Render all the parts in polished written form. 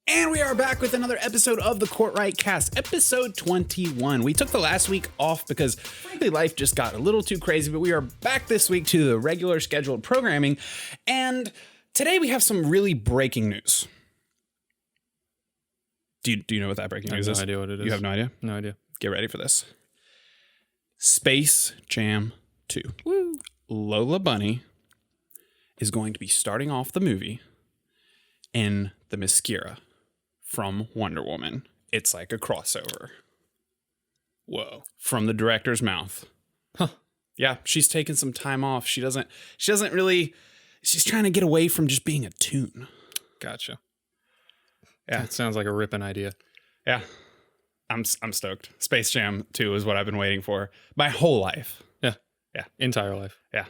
And we are back with another episode of the Cortright Cast, episode 21. We took the last week off because, frankly, life just got a little too crazy, but we are back this week to the regular scheduled programming. And today we have some really breaking news. Do you know what that breaking news is? I have no idea what it is. You have no idea? No idea. Get ready for this. Space Jam 2. Woo. Lola Bunny is going to be starting off the movie in the Mascara from Wonder Woman. It's like a crossover. Whoa. From the director's mouth. Huh. Yeah, she's taking some time off. She's trying to get away from just being a tune. Gotcha. Yeah. That sounds like a ripping idea. Yeah. I'm stoked. Space Jam 2 is what I've been waiting for my whole life. Yeah. Yeah. Entire life. Yeah.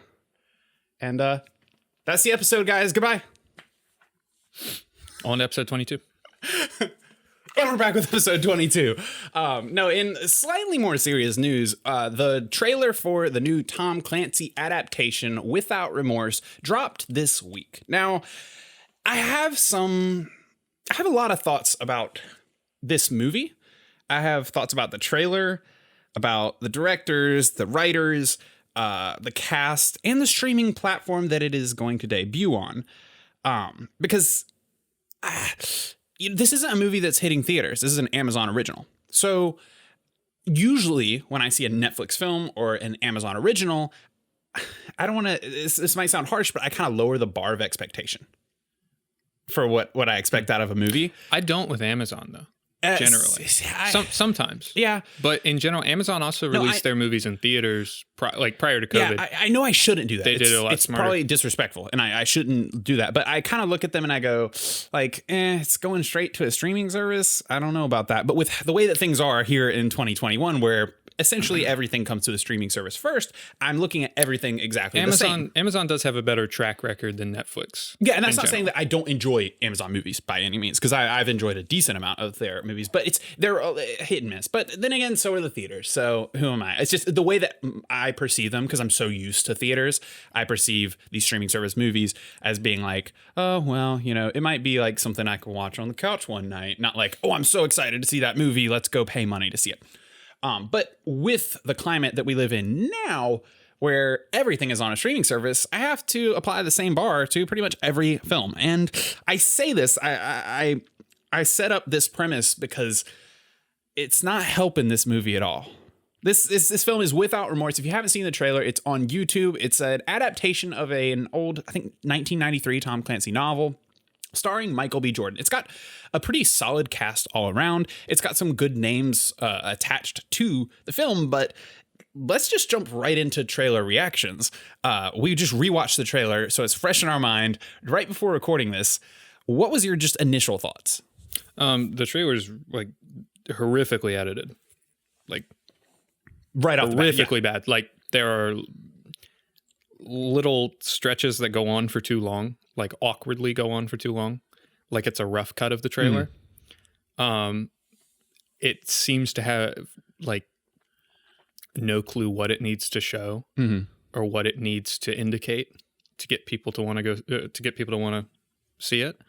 And that's the episode, guys. Goodbye. On to episode 22. And we're back with episode 22. No, in slightly more serious news, the trailer for the new Tom Clancy adaptation, Without Remorse, dropped this week. Now, I have a lot of thoughts about this movie. I have thoughts about the trailer, about the directors, the writers, the cast, and the streaming platform that it is going to debut on. Because this isn't a movie that's hitting theaters. This is an Amazon original. So usually when I see a Netflix film or an Amazon original, I don't want to, this might sound harsh, but I kind of lower the bar of expectation for what I expect out of a movie. I don't with Amazon, though. Generally. Sometimes. Yeah. But in general, Amazon also released their movies in theaters prior to COVID. Yeah, I know I shouldn't do that. They did it a lot smarter. It's probably disrespectful, and I shouldn't do that. But I kind of look at them and I go, like, it's going straight to a streaming service. I don't know about that. But with the way that things are here in 2021, where essentially everything comes to the streaming service first, I'm looking at everything exactly the same. Amazon does have a better track record than Netflix. Yeah, and that's not saying that I don't enjoy Amazon movies by any means, because I've enjoyed a decent amount of their movies, but they're hit and miss. But then again, so are the theaters. So who am I? It's just the way that I perceive them, because I'm so used to theaters. I perceive these streaming service movies as being like, oh, well, it might be like something I can watch on the couch one night. Not like, oh, I'm so excited to see that movie. Let's go pay money to see it. But with the climate that we live in now, where everything is on a streaming service, I have to apply the same bar to pretty much every film. And I say this, I set up this premise because it's not helping this movie at all. This film is Without Remorse. If you haven't seen the trailer, it's on YouTube. It's an adaptation of an old, I think, 1993 Tom Clancy novel, starring Michael B. Jordan. It's got a pretty solid cast all around. It's got some good names attached to the film, but let's just jump right into trailer reactions. We just rewatched the trailer, so it's fresh in our mind right before recording this. What was your just initial thoughts? The trailer's like horrifically edited. Like right off the bat, horrifically bad. Like there are little stretches that go on for too long, like awkwardly go on for too long, like it's a rough cut of the trailer. It seems to have like no clue what it needs to show or what it needs to indicate to get people to want to go to get people to want to see it.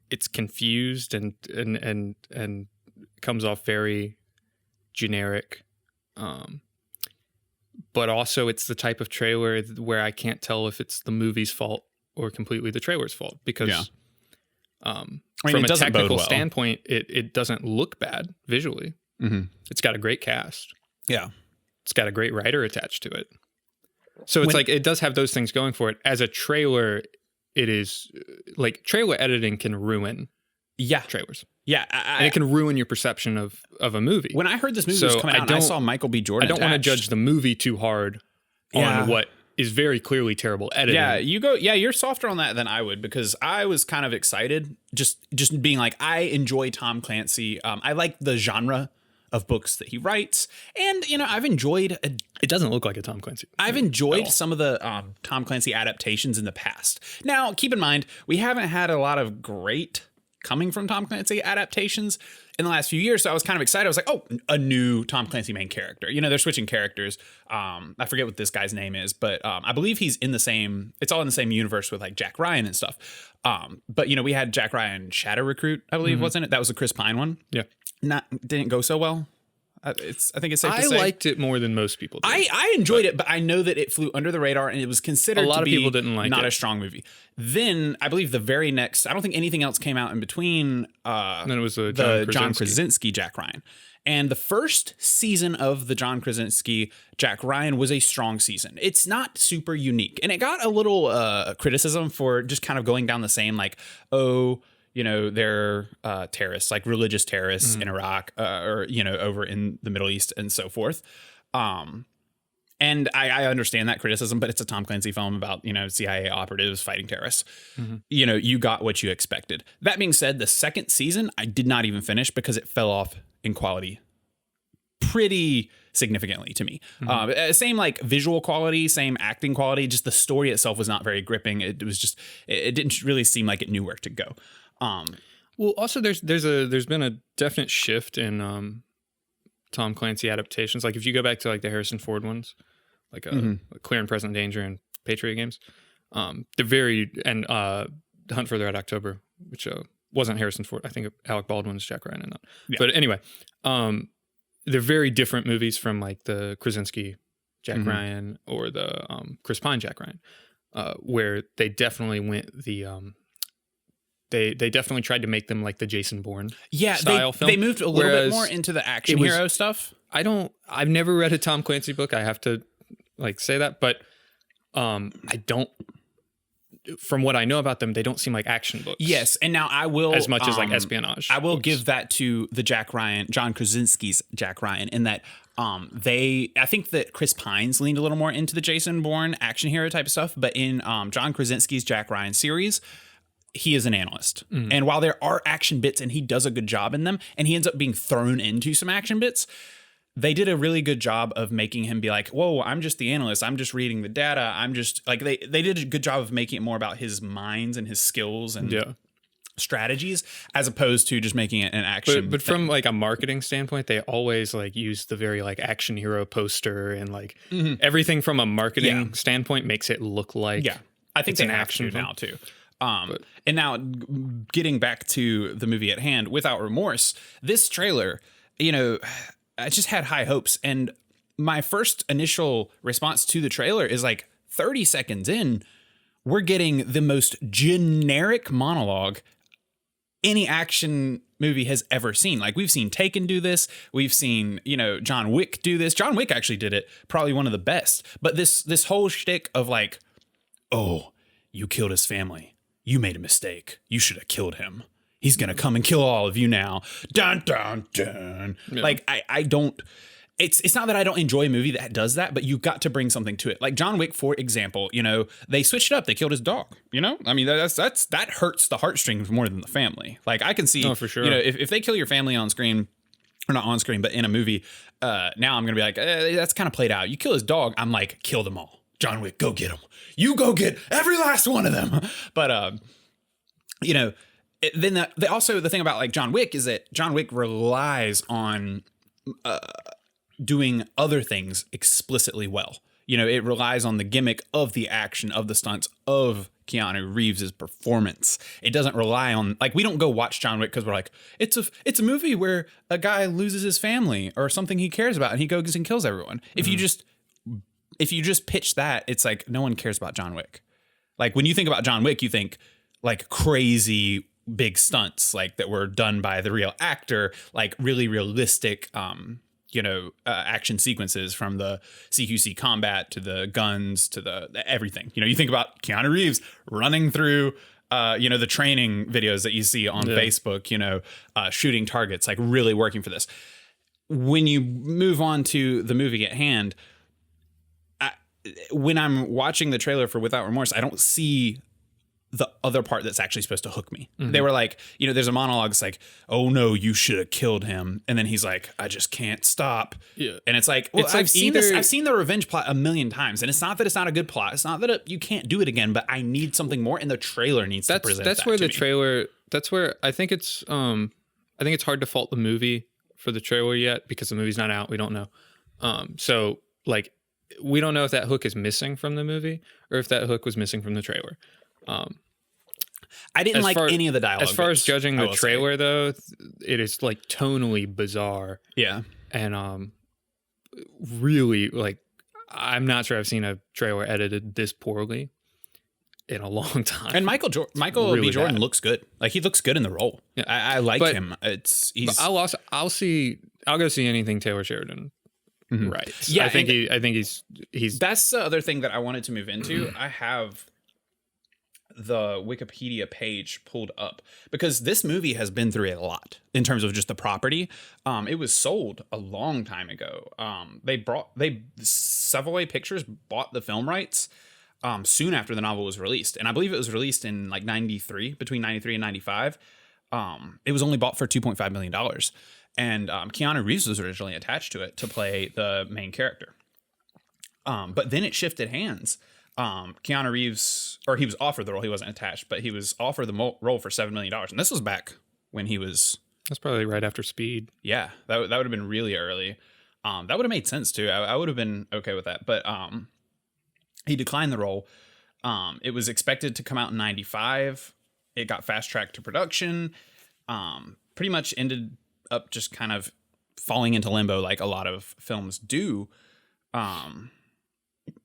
It's confused and comes off very generic. But also it's the type of trailer where I can't tell if it's the movie's fault or completely the trailer's fault, because from a technical standpoint, it doesn't look bad visually. It's got a great cast. Yeah. It's got a great writer attached to it. So it's like, it does have those things going for it. As a trailer, it is like trailer editing can ruin trailers. Yeah. And it can ruin your perception of a movie. When I heard this movie was coming out, I saw Michael B. Jordan. I don't want to judge the movie too hard on what is very clearly terrible editing. Yeah, you're softer on that than I would, because I was kind of excited just being like, I enjoy Tom Clancy. I like the genre of books that he writes, and I've enjoyed it doesn't look like a Tom Clancy. I've enjoyed some of the Tom Clancy adaptations in the past. Now, keep in mind, we haven't had a lot of great coming from Tom Clancy adaptations in the last few years. So I was kind of excited. I was like, oh, a new Tom Clancy main character. You know, they're switching characters. I forget what this guy's name is, but I believe he's in the same, it's all in the same universe with like Jack Ryan and stuff. But, you know, we had Jack Ryan Shadow Recruit, I believe, wasn't it? That was the Chris Pine one. Yeah. Didn't go so well. I think it's safe to say. I liked it more than most people did. I enjoyed it, but I know that it flew under the radar and it was considered a lot to of be people didn't like not it. a strong movie. Then I believe the very next, I don't think anything else came out in between then it was the John Krasinski Jack Ryan. And the first season of the John Krasinski Jack Ryan was a strong season. It's not super unique. And it got a little criticism for just kind of going down the same, like, oh, you know, they're terrorists, like religious terrorists in Iraq or, you know, over in the Middle East and so forth. And I understand that criticism, but it's a Tom Clancy film about, you know, CIA operatives fighting terrorists. You know, you got what you expected. That being said, the second season, I did not even finish because it fell off in quality pretty significantly to me. Same like visual quality, same acting quality, just the story itself was not very gripping. It was just, it didn't really seem like it knew where to go. Well, also there's been a definite shift in Tom Clancy adaptations. Like if you go back to like the Harrison Ford ones, like Clear and Present Danger and Patriot Games, they're very and Hunt for the Red October, which wasn't Harrison Ford. I think Alec Baldwin's Jack Ryan in that. Yeah. But anyway, they're very different movies from like the Krasinski Jack Ryan or the Chris Pine Jack Ryan, where they definitely went the They definitely tried to make them like the Jason Bourne style film. They moved a little bit more into the action hero stuff. I've never read a Tom Clancy book. I have to like say that, but I don't. From what I know about them, they don't seem like action books. Yes, and now I will as much as like espionage. I will give that to the John Krasinski's Jack Ryan, in that I think that Chris Pines leaned a little more into the Jason Bourne action hero type of stuff, but in John Krasinski's Jack Ryan series, he is an analyst. And while there are action bits and he does a good job in them, and he ends up being thrown into some action bits, they did a really good job of making him be like, whoa, I'm just the analyst. I'm just reading the data. I'm just like, they did a good job of making it more about his minds and his skills and strategies, as opposed to just making it an action. But from like a marketing standpoint, they always like use the very like action hero poster and like everything from a marketing standpoint makes it look like I think it's they an have action to now too. And now getting back to the movie at hand, Without Remorse, this trailer, you know, I just had high hopes. And my first initial response to the trailer is like 30 seconds in, we're getting the most generic monologue any action movie has ever seen. Like we've seen Taken do this. We've seen, you know, John Wick do this. John Wick actually did it, probably one of the best. But this whole shtick of like, oh, you killed his family. You made a mistake. You should have killed him. He's going to come and kill all of you now. Dun, dun, dun. Yeah. Like, I don't... It's not that I don't enjoy a movie that does that, but you've got to bring something to it. Like John Wick, for example, you know, they switched it up. They killed his dog, you know? I mean, that hurts the heartstrings more than the family. Like, I can see... for sure. You know, if they kill your family on screen... Or not on screen, but in a movie, now I'm going to be like, that's kind of played out. You kill his dog, I'm like, kill them all. John Wick, go get them. You go get every last one of them. But, you know, then the thing about like John Wick is that John Wick relies on doing other things explicitly well. You know, it relies on the gimmick of the action, of the stunts, of Keanu Reeves' performance. It doesn't rely on, like, we don't go watch John Wick because we're like, it's a movie where a guy loses his family or something he cares about and he goes and kills everyone. If you just pitch that, it's like no one cares about John Wick. Like when you think about John Wick, you think like crazy big stunts like that were done by the real actor, like really realistic action sequences, from the CQC combat to the guns to the everything. You know, you think about Keanu Reeves running through the training videos that you see on Facebook, shooting targets, like really working for this. When you move on to the movie at hand, when I'm watching the trailer for Without Remorse, I don't see the other part that's actually supposed to hook me. Mm-hmm. They were like, there's a monologue. It's like, oh no, you should have killed him. And then he's like, I just can't stop. Yeah. And it's like, well, I've seen the revenge plot a million times. And it's not that it's not a good plot. It's not that you can't do it again, but I need something more. And the trailer needs to present that. That's where the trailer that's where I think it's hard to fault the movie for the trailer yet because the movie's not out. We don't know. So like we don't know if that hook is missing from the movie or if that hook was missing from the trailer. I didn't like any of the dialogue. As far as bits, judging the trailer, though, it is like tonally bizarre. Yeah, and really like I'm not sure I've seen a trailer edited this poorly in a long time. And Michael really B. Jordan looks good. Like he looks good in the role. Yeah. I like him. I'll go see anything Taylor Sheridan. Mm-hmm. Right. Yeah, I think he's. That's the other thing that I wanted to move into. I have the Wikipedia page pulled up because this movie has been through a lot in terms of just the property. It was sold a long time ago. Savoy Pictures bought the film rights soon after the novel was released, and I believe it was released in like 93, between 93 and 95. It was only bought for $2.5 million, and Keanu Reeves was originally attached to it to play the main character. But then it shifted hands. Keanu Reeves, or he was offered the role, he wasn't attached, but he was offered the role for $7 million. And this was back when he was... That's probably right after Speed. Yeah, that would have been really early. That would have made sense too. I would have been okay with that. But he declined the role. It was expected to come out in 95. It got fast-tracked to production. Pretty much ended up just kind of falling into limbo like a lot of films do.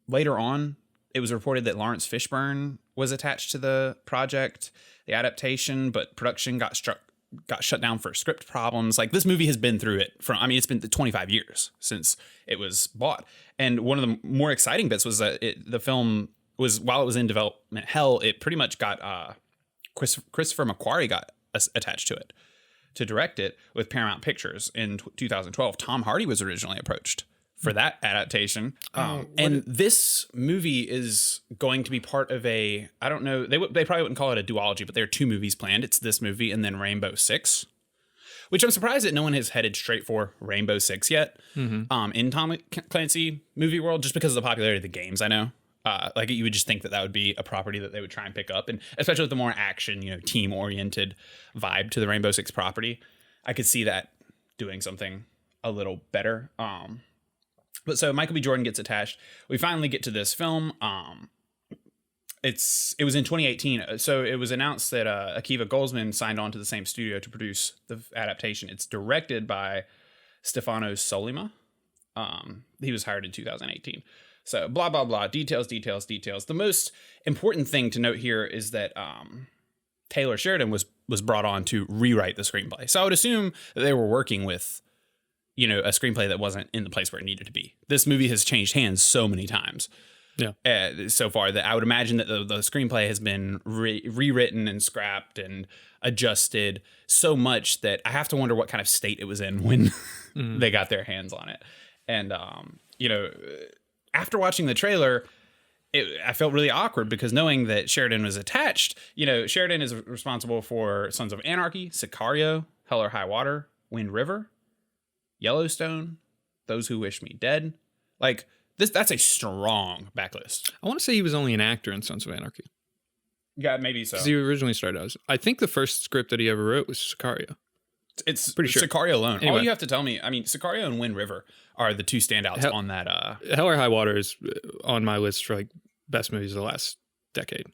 Later on, it was reported that Lawrence Fishburne was attached to the project, the adaptation, but production got shut down for script problems. Like this movie has been through it it's been 25 years since it was bought. And one of the more exciting bits was that the film was, while it was in development hell, it pretty much got Christopher McQuarrie got attached to it to direct it with Paramount Pictures in 2012. Tom Hardy was originally approached for that adaptation. And this movie is going to be part of I don't know, they probably wouldn't call it a duology, but there are two movies planned. It's this movie and then Rainbow Six, which I'm surprised that no one has headed straight for Rainbow Six yet. Mm-hmm. In Tom Clancy movie world, just because of the popularity of the games, I know. Like you would just think that would be a property that they would try and pick up, and especially with the more action, team-oriented vibe to the Rainbow Six property, I could see that doing something a little better. But so Michael B. Jordan gets attached. We finally get to this film. It was in 2018. So it was announced that Akiva Goldsman signed on to the same studio to produce the adaptation. It's directed by Stefano Sollima. He was hired in 2018. So blah, blah, blah. Details. The most important thing to note here is that Taylor Sheridan was brought on to rewrite the screenplay. So I would assume that they were working with a screenplay that wasn't in the place where it needed to be. This movie has changed hands so many times so far that I would imagine that the screenplay has been rewritten and scrapped and adjusted so much that I have to wonder what kind of state it was in when they got their hands on it. And, after watching the trailer, I felt really awkward because knowing that Sheridan was attached, Sheridan is responsible for Sons of Anarchy, Sicario, Hell or High Water, Wind River, Yellowstone, Those Who Wish Me Dead. Like that's a strong backlist. I want to say he was only an actor in Sons of Anarchy. Yeah, maybe so. Because he originally started as, I think the first script that he ever wrote was Sicario. It's pretty sure Sicario alone. Anyway. All you have to tell me, Sicario and Wind River are the two standouts on that. Hell or High Water is on my list for like best movies of the last decade.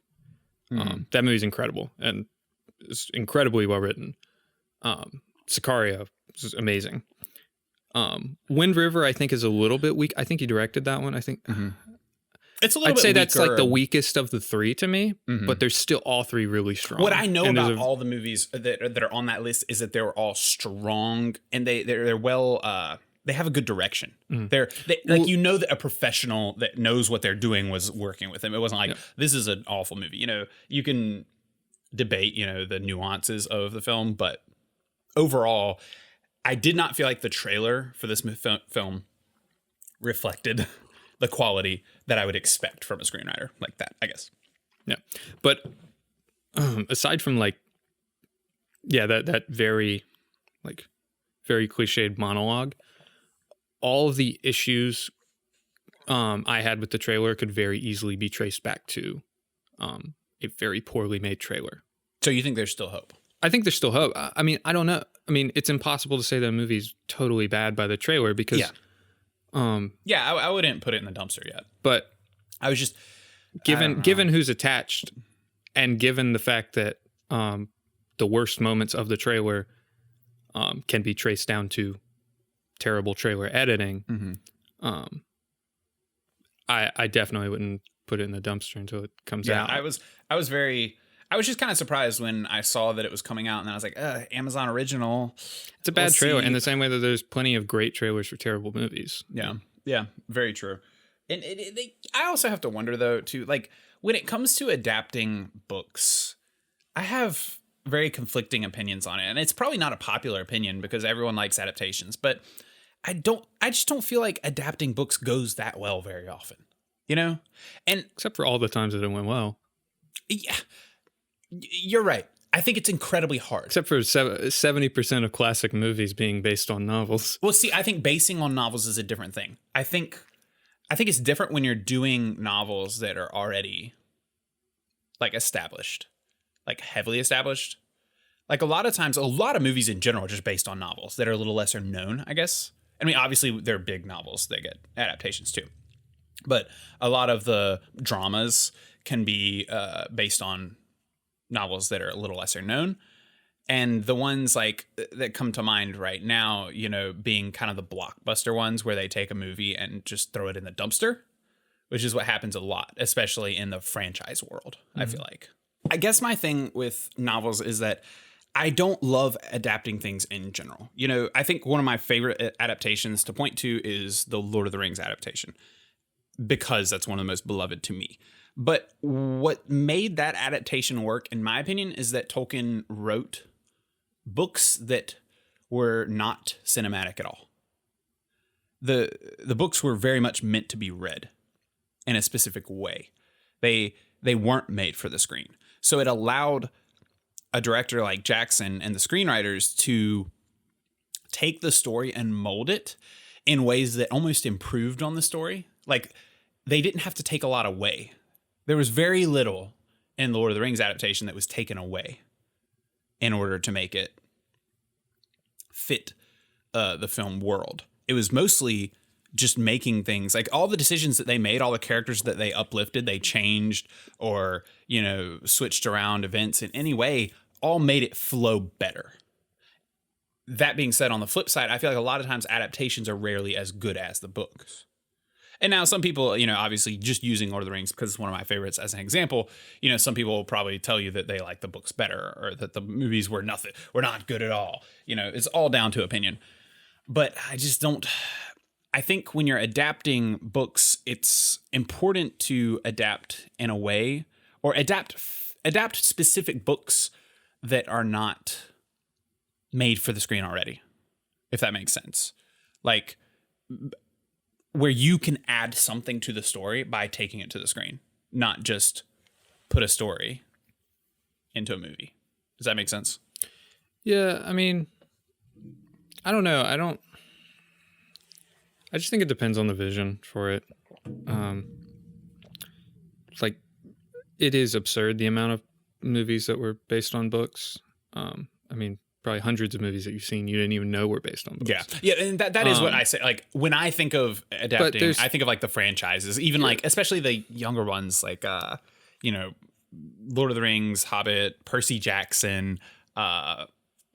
Mm-hmm. That movie's incredible and it's incredibly well written. Sicario is amazing. Wind River, I think, is a little bit weak. I think he directed that one. I think it's a little. I'd say that's like the weakest of the three to me, but they're still all three really strong. What I know about all the movies that are on that list is that they're all strong and they're well. They have a good direction. They're that a professional that knows what they're doing was working with them. It wasn't like this is an awful movie. You can debate the nuances of the film, but overall, I did not feel like the trailer for this film reflected the quality that I would expect from a screenwriter like that, I guess. Yeah. But aside from that very cliched monologue, all of the issues I had with the trailer could very easily be traced back to a very poorly made trailer. So you think there's still hope? I think there's still hope. I mean, I don't know. I mean, it's impossible to say that a movie's totally bad by the trailer because, I wouldn't put it in the dumpster yet. But I was just given who's attached, and given the fact that the worst moments of the trailer can be traced down to terrible trailer editing, I definitely wouldn't put it in the dumpster until it comes out. I was just kind of surprised when I saw that it was coming out, and then I was like, Amazon original. It's a bad trailer in the same way that there's plenty of great trailers for terrible movies. Yeah, very true. And I also have to wonder, though, too, like, when it comes to adapting books, I have very conflicting opinions on it. And it's probably not a popular opinion because everyone likes adaptations, but I just don't feel like adapting books goes that well very often, you know? And except for all the times that it went well. Yeah, you're right. I think it's incredibly hard. Except for 70% of classic movies being based on novels. Well, see, I think basing on novels is a different thing. I think it's different when you're doing novels that are already like established, like heavily established. Like a lot of times, a lot of movies in general are just based on novels that are a little lesser known, I guess. I mean, obviously they're big novels that get adaptations too. But a lot of the dramas can be based on novels that are a little lesser known. And the ones like that come to mind right now, you know, being kind of the blockbuster ones where they take a movie and just throw it in the dumpster, which is what happens a lot, especially in the franchise world, I feel like. I guess my thing with novels is that I don't love adapting things in general. You know, I think one of my favorite adaptations to point to is the Lord of the Rings adaptation, because that's one of the most beloved to me. But what made that adaptation work, in my opinion, is that Tolkien wrote books that were not cinematic at all. The books were very much meant to be read in a specific way. They weren't made for the screen. So it allowed a director like Jackson and the screenwriters to take the story and mold it in ways that almost improved on the story. Like, they didn't have to take a lot away. There was very little in the Lord of the Rings adaptation that was taken away in order to make it fit the film world. It was mostly just making things, like all the decisions that they made, all the characters that they uplifted, they changed or, you know, switched around events in any way, all made it flow better. That being said, on the flip side, I feel like a lot of times adaptations are rarely as good as the books. And now some people, you know, obviously just using Lord of the Rings because it's one of my favorites as an example, you know, some people will probably tell you that they like the books better or that the movies were not good at all. You know, it's all down to opinion. But I think when you're adapting books, it's important to adapt in a way, or adapt specific books that are not made for the screen already, if that makes sense. Like, where you can add something to the story by taking it to the screen, not just put a story into a movie. Does that make sense? Yeah, I mean, I don't know. I just think it depends on the vision for it. Like, it is absurd the amount of movies that were based on books. I mean, probably hundreds of movies that you've seen you didn't even know were based on books. Yeah, and that is what I say. Like, when I think of adapting, I think of like the franchises, even like especially the younger ones, like you know, Lord of the Rings, Hobbit, Percy Jackson,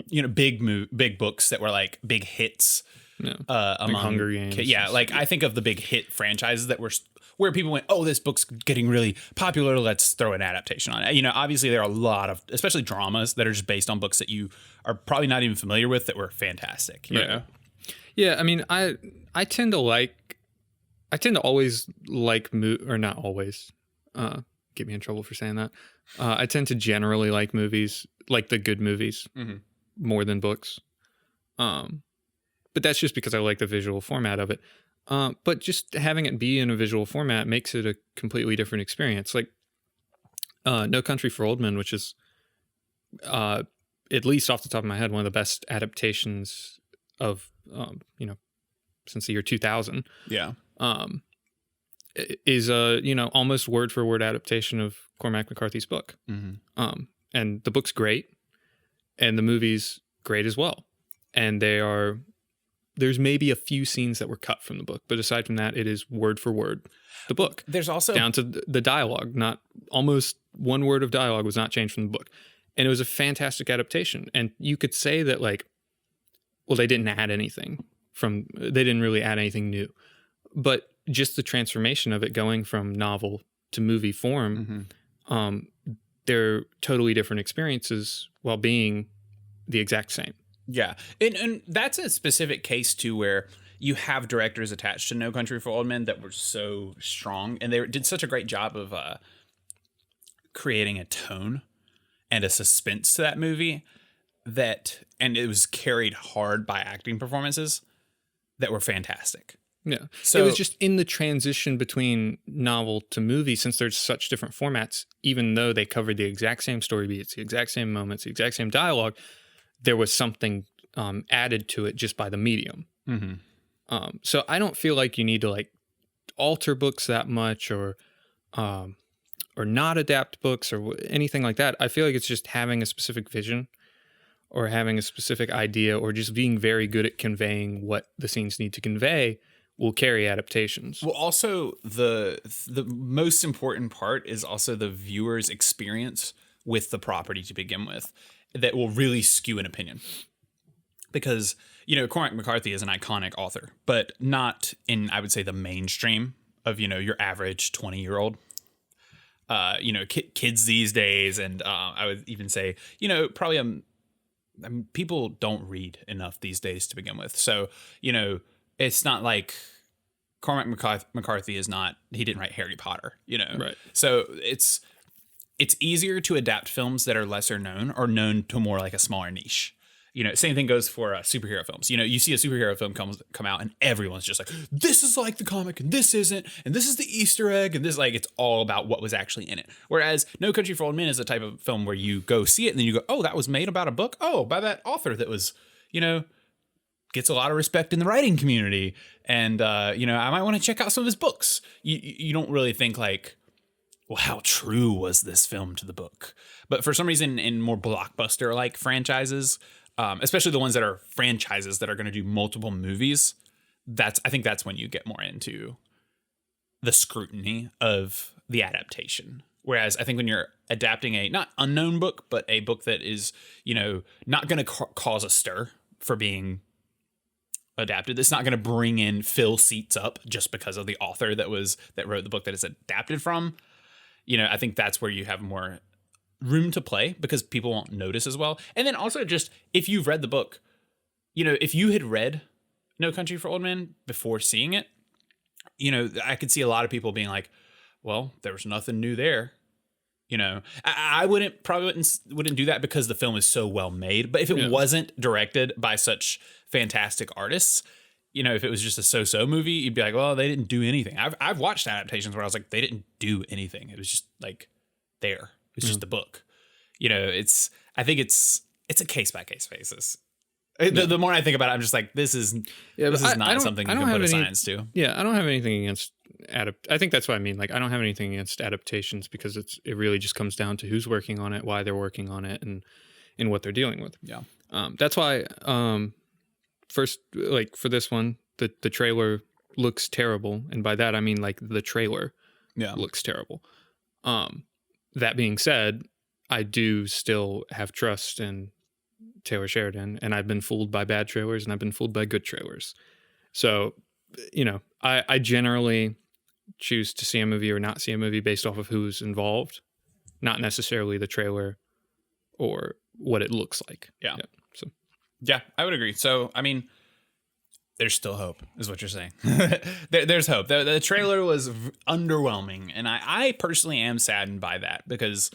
you know, big books that were like big hits. Yeah. Among like Hunger Games. Yeah, like I think of the big hit franchises that were where people went, oh, this book's getting really popular, let's throw an adaptation on it. You know, obviously there are a lot of, especially dramas that are just based on books that you are probably not even familiar with that were fantastic. You know? Yeah, I mean, I tend to always like or not always. Get me in trouble for saying that. I tend to generally like movies, like the good movies, more than books. But that's just because I like the visual format of it. But just having it be in a visual format makes it a completely different experience. Like No Country for Old Men, which is, at least off the top of my head, one of the best adaptations of, you know, since the year 2000. Yeah. Is a, you know, almost word for word adaptation of Cormac McCarthy's book. And the book's great. And the movie's great as well. And there's maybe a few scenes that were cut from the book, but aside from that, it is word for word the book. There's also down to the dialogue, not almost one word of dialogue was not changed from the book. And it was a fantastic adaptation. And you could say that like, well, they didn't really add anything new, but just the transformation of it going from novel to movie form, they're totally different experiences while being the exact same. Yeah. And that's a specific case too, where you have directors attached to No Country for Old Men that were so strong, and they did such a great job of creating a tone and a suspense to that movie and it was carried hard by acting performances that were fantastic. Yeah. So it was just in the transition between novel to movie, since there's such different formats, even though they covered the exact same story beats, the exact same moments, the exact same dialogue, there was something added to it just by the medium. So I don't feel like you need to like alter books that much or not adapt books or anything like that. I feel like it's just having a specific vision or having a specific idea or just being very good at conveying what the scenes need to convey will carry adaptations. Well, also the most important part is also the viewer's experience with the property to begin with that will really skew an opinion. Because, Cormac McCarthy is an iconic author, but not in, I would say, the mainstream of, your average 20-year-old. Kids these days, and I would even say, probably people don't read enough these days to begin with. So, it's not like Cormac McCarthy he didn't write Harry Potter, Right. So it's easier to adapt films that are lesser known or known to more like a smaller niche. Same thing goes for superhero films. You see a superhero film come out and everyone's just like, this is like the comic and this isn't, and this is the Easter egg, and this it's all about what was actually in it. Whereas No Country for Old Men is the type of film where you go see it and then you go, oh, that was made about a book. Oh, by that author that was, gets a lot of respect in the writing community. And, I might want to check out some of his books. You don't really think like, well, how true was this film to the book? But for some reason in more blockbuster like franchises, especially the ones that are franchises that are going to do multiple movies, I think that's when you get more into the scrutiny of the adaptation. Whereas I think when you're adapting a not unknown book, but a book that is, not going to cause a stir for being adapted, it's not going to bring in fill seats up just because of the author that wrote the book that it's adapted from. I think that's where you have more room to play because people won't notice as well. And then also just if you've read the book, if you had read No Country for Old Men before seeing it, I could see a lot of people being like, well, there was nothing new there. I wouldn't do that because the film is so well made. But if it wasn't directed by such fantastic artists, if it was just a so-so movie, you'd be like, well, they didn't do anything. I've watched adaptations where I was like, they didn't do anything. It was just like there. It's just a book. I think it's a case by case basis. The more I think about it, I'm just like, this is not something you can put a science to. Yeah, I don't have anything against I think that's what I mean. Like, I don't have anything against adaptations because it really just comes down to who's working on it, why they're working on it, and what they're dealing with. Yeah. That's why first, like for this one, the trailer looks terrible, and by that I mean like the trailer looks terrible. That being said, I do still have trust in Taylor Sheridan, and I've been fooled by bad trailers and I've been fooled by good trailers. So, I generally choose to see a movie or not see a movie based off of who's involved, not necessarily the trailer or what it looks like. Yeah. Yeah, I would agree. So, I mean, there's still hope, is what you're saying. There's hope. The trailer was underwhelming, and I personally am saddened by that because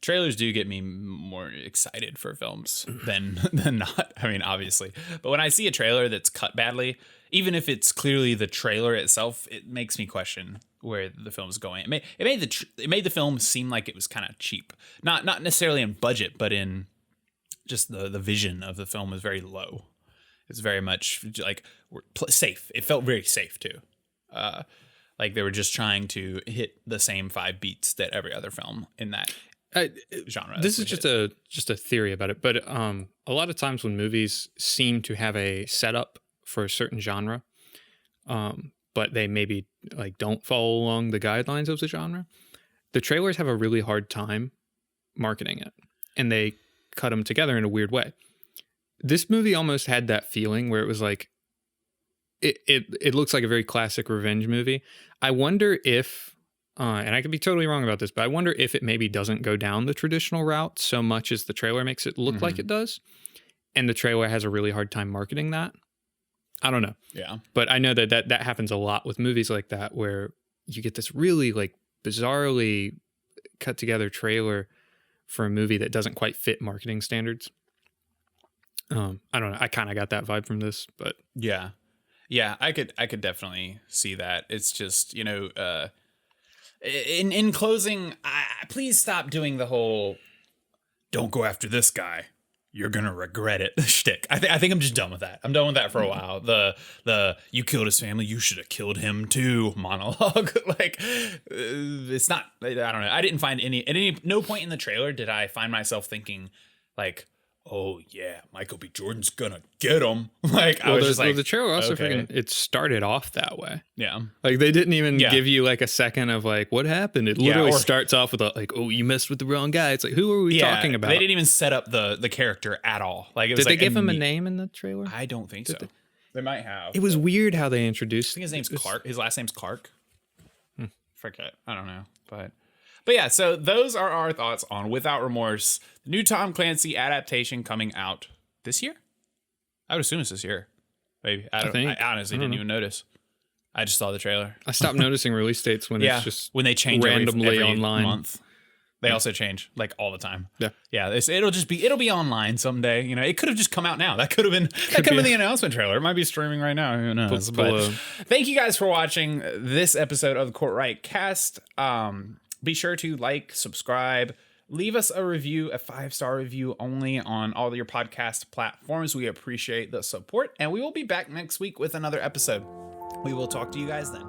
trailers do get me more excited for films than not. I mean, obviously. But when I see a trailer that's cut badly, even if it's clearly the trailer itself, it makes me question where the film's going. It made the film seem like it was kind of cheap. Not necessarily in budget, but in just the vision of the film was very low. It's very much like safe. It felt very safe too. Like they were just trying to hit the same 5 beats that every other film in that. genre. This is just a theory about it, but a lot of times when movies seem to have a setup for a certain genre, but they maybe like don't follow along the guidelines of the genre, the trailers have a really hard time marketing it, and they cut them together in a weird way. This movie almost had that feeling where it was like, it looks like a very classic revenge movie. I wonder if, and I could be totally wrong about this, but I wonder if it maybe doesn't go down the traditional route so much as the trailer makes it look like it does, and the trailer has a really hard time marketing that. I don't know. Yeah. But I know that happens a lot with movies like that, where you get this really like bizarrely cut together trailer for a movie that doesn't quite fit marketing standards. I don't know. I kind of got that vibe from this, but yeah, I could definitely see that. It's just, you know, in closing, please stop doing the whole "don't go after this guy, you're gonna regret it" shtick. I think I'm just done with that. I'm done with that for a while. The "you killed his family, you should have killed him too" monologue. Like, it's not. I don't know. I didn't find no point in the trailer did I find myself thinking like, "Oh yeah, Michael B. Jordan's gonna get him." Like, I was just like, the trailer also okay. it started off that way. Yeah. Like they didn't even give you like a second of like what happened. It literally or, starts off with like, "Oh, you messed with the wrong guy." It's like, who are we talking about? They didn't even set up the character at all. Like, it was did they like give him a name in the trailer? I don't think so. They might have. It was weird how they introduced. I think his name's Clark. His last name's Clark. Forget. I don't know. But yeah, so those are our thoughts on Without Remorse, the new Tom Clancy adaptation coming out this year. I would assume it's this year. Maybe. I honestly didn't even notice. I just saw the trailer. I stopped noticing release dates when it's just when they change randomly every online month. They also change like all the time. Yeah. It'll be online someday. You know, it could have just come out now. That could have been the announcement trailer. It might be streaming right now. Who knows? But thank you guys for watching this episode of the Cortright Cast. Be sure to like, subscribe, leave us a review, a 5-star review only on all your podcast platforms. We appreciate the support, and we will be back next week with another episode. We will talk to you guys then.